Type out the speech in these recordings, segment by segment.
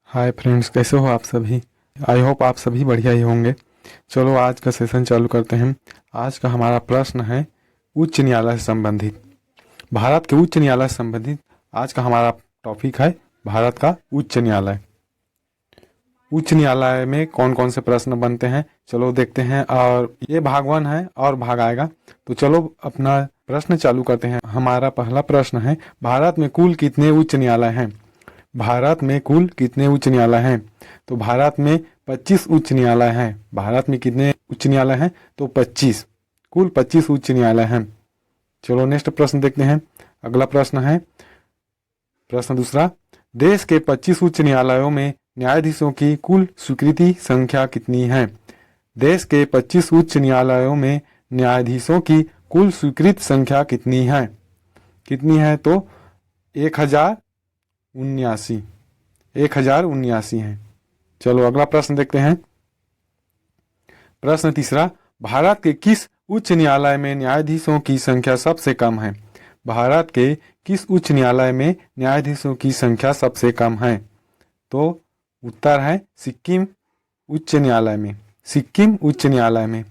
Hi friends, कैसे हो आप सभी। आई होप आप सभी बढ़िया ही होंगे। चलो आज का सेशन चालू करते हैं। आज का हमारा प्रश्न है उच्च न्यायालय से संबंधित, भारत के उच्च न्यायालय से संबंधित। आज का हमारा टॉपिक है भारत का उच्च न्यायालय। उच्च न्यायालय में कौन कौन से प्रश्न बनते हैं, चलो देखते हैं। और ये भाग 1 है और भाग आएगा, तो चलो अपना प्रश्न चालू करते हैं। हमारा पहला प्रश्न है, भारत में कुल कितने उच्च न्यायालय हैं। भारत में कुल कितने उच्च न्यायालय हैं। तो भारत में 25 उच्च न्यायालय हैं। भारत में कितने उच्च न्यायालय हैं, तो 25, कुल 25 उच्च न्यायालय हैं। चलो नेक्स्ट प्रश्न देखते हैं। अगला प्रश्न है, प्रश्न दूसरा, देश के 25 उच्च न्यायालयों में न्यायाधीशों की कुल स्वीकृति संख्या कितनी है। देश के 25 उच्च न्यायालयों में न्यायाधीशों की कुल स्वीकृत संख्या कितनी है। कितनी है, तो 1079, 1079 है। चलो अगला प्रश्न देखते हैं। प्रश्न तीसरा, भारत के किस उच्च न्यायालय में न्यायाधीशों की संख्या सबसे कम है। भारत के किस उच्च न्यायालय में न्यायाधीशों की संख्या सबसे कम है। तो उत्तर है सिक्किम उच्च न्यायालय में, सिक्किम उच्च न्यायालय में।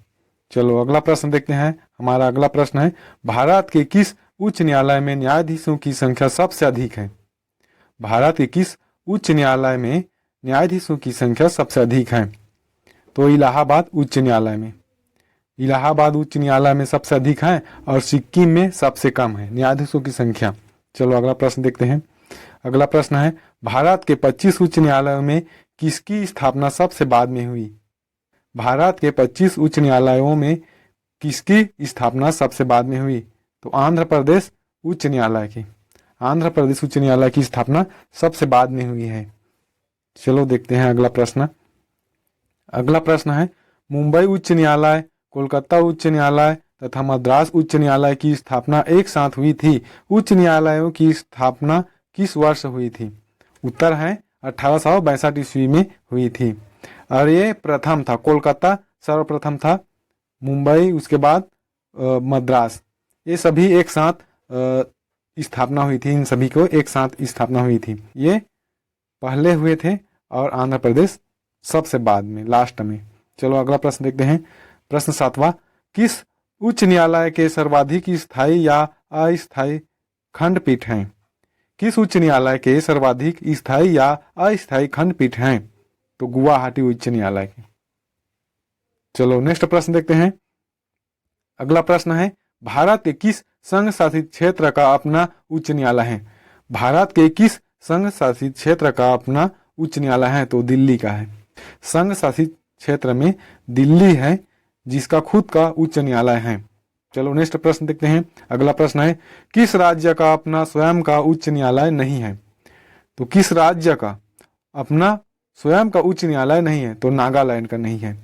चलो अगला प्रश्न देखते हैं। हमारा अगला प्रश्न है, भारत के किस उच्च न्यायालय में न्यायाधीशों की संख्या सबसे अधिक है। भारत के किस उच्च न्यायालय में न्यायाधीशों की संख्या सबसे अधिक है। तो इलाहाबाद उच्च न्यायालय में, इलाहाबाद उच्च न्यायालय में सबसे अधिक है और सिक्किम में सबसे कम है न्यायाधीशों की संख्या। चलो अगला प्रश्न देखते हैं। अगला प्रश्न है, भारत के 25 उच्च न्यायालयों में किसकी स्थापना सबसे बाद में हुई। भारत के 25 उच्च न्यायालयों में किसकी स्थापना सबसे बाद में हुई। तो आंध्र प्रदेश उच्च न्यायालय की, आंध्र प्रदेश उच्च न्यायालय की स्थापना सबसे बाद में हुई है। चलो देखते हैं अगला प्रश्न। अगला प्रश्न है, मुंबई उच्च न्यायालय, कोलकाता उच्च न्यायालय तथा मद्रास उच्च न्यायालय की स्थापना एक साथ हुई थी। उच्च न्यायालयों की स्थापना किस वर्ष हुई थी। उत्तर है 1862 ईस्वी में हुई थी। और ये प्रथम था, कोलकाता सर्वप्रथम था, मुंबई उसके बाद मद्रास, ये सभी एक साथ स्थापना हुई थी। इन सभी को एक साथ स्थापना हुई थी। ये पहले हुए थे और आंध्र प्रदेश सबसे बाद में, लास्ट में। चलो अगला प्रश्न देखते हैं। प्रश्न 7वां, किस उच्च न्यायालय के सर्वाधिक स्थायी या अस्थायी खंडपीठ हैं। किस उच्च न्यायालय के सर्वाधिक स्थायी या अस्थायी खंडपीठ हैं। तो गुवाहाटी उच्च न्यायालय के। चलो नेक्स्ट प्रश्न देखते हैं। अगला प्रश्न है, भारत के किस संघ शासित क्षेत्र का अपना उच्च न्यायालय है। भारत के किस संघ शासित क्षेत्र का अपना उच्च न्यायालय है। तो दिल्ली का है। संघ शासित क्षेत्र में दिल्ली है जिसका खुद का उच्च न्यायालय है। चलो नेक्स्ट प्रश्न देखते हैं। अगला प्रश्न है, किस राज्य का अपना स्वयं का उच्च न्यायालय नहीं है। तो किस राज्य का अपना स्वयं का उच्च न्यायालय नहीं है। तो नागालैंड का नहीं है,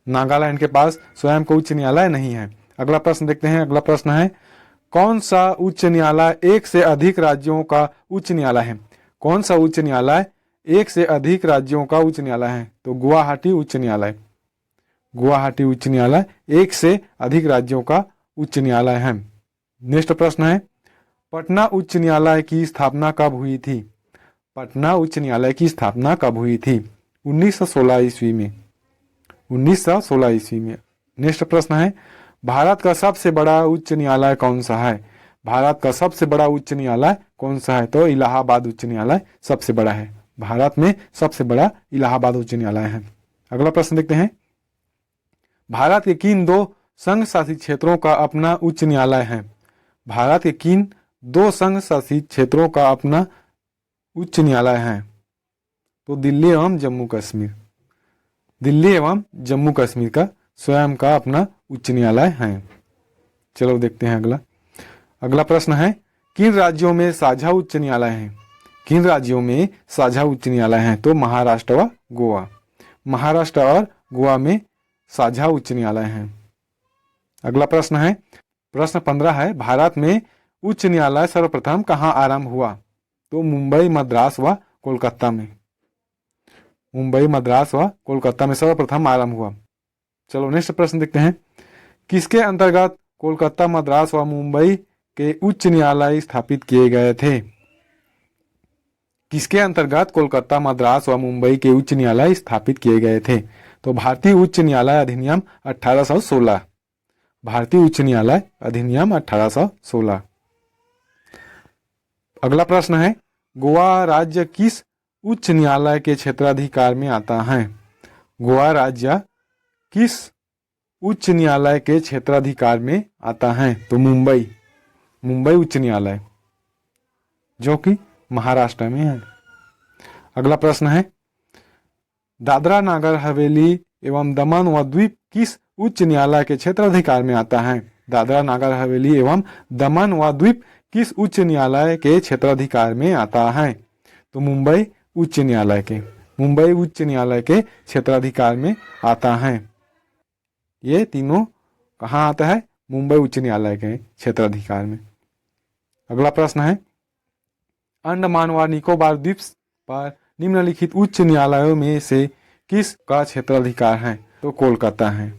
नागालैंड के पास स्वयं का उच्च न्यायालय नहीं है। अगला प्रश्न देखते हैं। अगला प्रश्न है, कौन सा उच्च न्यायालय एक से अधिक राज्यों का उच्च न्यायालय है। कौन सा उच्च न्यायालय एक से अधिक राज्यों का उच्च न्यायालय है। तो गुवाहाटी उच्च न्यायालय, गुवाहाटी उच्च न्यायालय एक से अधिक राज्यों का उच्च न्यायालय है। नेक्स्ट प्रश्न है, पटना उच्च न्यायालय की स्थापना कब हुई थी। पटना उच्च न्यायालय की स्थापना कब हुई थी। 1916 ईस्वी में, 1916 ईस्वी में। नेक्स्ट प्रश्न है, भारत का सबसे बड़ा उच्च न्यायालय कौन सा है। भारत का सबसे बड़ा उच्च न्यायालय कौन सा है। तो इलाहाबाद उच्च न्यायालय सबसे बड़ा है। भारत में सबसे बड़ा इलाहाबाद उच्च न्यायालय है। अगला प्रश्न देखते हैं, भारत के किन दो संघ शासित क्षेत्रों का अपना उच्च न्यायालय है। भारत के किन दो संघ शासित क्षेत्रों का अपना उच्च न्यायालय है। तो दिल्ली एवं जम्मू कश्मीर, दिल्ली एवं जम्मू कश्मीर का स्वयं का अपना उच्च न्यायालय है। चलो देखते हैं अगला। अगला प्रश्न है, किन राज्यों में साझा उच्च न्यायालय है। किन राज्यों में साझा उच्च न्यायालय है। तो महाराष्ट्र व गोवा, महाराष्ट्र और गोवा में साझा उच्च न्यायालय है। अगला प्रश्न है, प्रश्न 15 है, भारत में उच्च न्यायालय सर्वप्रथम कहाँ आरंभ हुआ। तो मुंबई, मद्रास व कोलकाता में, मुंबई, मद्रास व कोलकाता में सर्वप्रथम आरंभ हुआ। चलो नेक्स्ट प्रश्न देखते हैं, किसके अंतर्गत कोलकाता, मद्रास व मुंबई के उच्च न्यायालय स्थापित किए गए थे। किसके अंतर्गत कोलकाता, मद्रास व मुंबई के उच्च न्यायालय स्थापित किए गए थे? तो भारतीय उच्च न्यायालय अधिनियम 1816। भारतीय उच्च न्यायालय अधिनियम 1816। अगला प्रश्न है, गोवा राज्य किस उच्च न्यायालय के क्षेत्राधिकार में आता है? गोवा राज्य किस उच्च न्यायालय के क्षेत्राधिकार में आता है? तो मुंबई उच्च न्यायालय, जो कि महाराष्ट्र में है। अगला प्रश्न है, दादरा नागर हवेली एवं दमन व द्वीप किस उच्च न्यायालय के क्षेत्राधिकार में आता है? दादरा नागर हवेली एवं दमन व द्वीप किस उच्च न्यायालय के क्षेत्राधिकार में आता है? तो मुंबई उच्च न्यायालय के क्षेत्राधिकार में आता है। ये तीनों कहाँ आता है? मुंबई उच्च न्यायालय के क्षेत्राधिकार में। अगला प्रश्न है, अंडमान व निकोबार द्वीप पर निम्नलिखित उच्च न्यायालयों में से किस का क्षेत्राधिकार है? तो कोलकाता है।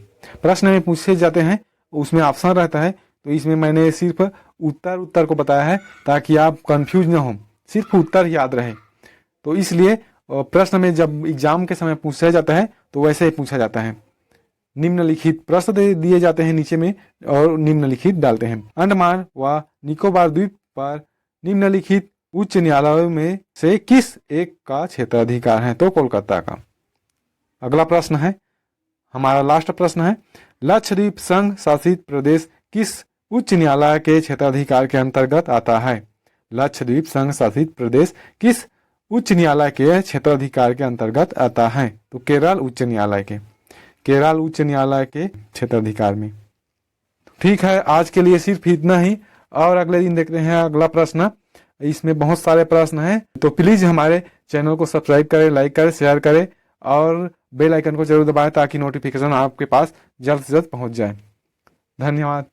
प्रश्न में पूछे जाते हैं, उसमें ऑप्शन रहता है, तो इसमें मैंने सिर्फ उत्तर को बताया है ताकि आप कंफ्यूज न हो, सिर्फ उत्तर याद रहे। तो इसलिए प्रश्न में जब एग्जाम के समय पूछा जाता है तो वैसे ही पूछा जाता है। निम्नलिखित प्रश्न दिए जाते हैं नीचे में और निम्नलिखित डालते हैं। अंडमान व निकोबार द्वीप पर निम्नलिखित उच्च न्यायालयों में से किस एक का क्षेत्राधिकार है? तो कोलकाता का। अगला प्रश्न है, हमारा लास्ट प्रश्न है, लक्षद्वीप संघ शासित प्रदेश किस उच्च न्यायालय के क्षेत्राधिकार के अंतर्गत आता है? लक्षद्वीप संघ शासित प्रदेश किस उच्च न्यायालय के क्षेत्राधिकार के अंतर्गत आता है? तो केरल उच्च न्यायालय के क्षेत्राधिकार में। ठीक है, आज के लिए सिर्फ इतना ही, और अगले दिन देखते हैं अगला प्रश्न। इसमें बहुत सारे प्रश्न हैं, तो प्लीज हमारे चैनल को सब्सक्राइब करें, लाइक करें, शेयर करें और बेल आइकन को जरूर दबाएं ताकि नोटिफिकेशन आपके पास जल्द से जल्द पहुंच जाए। धन्यवाद।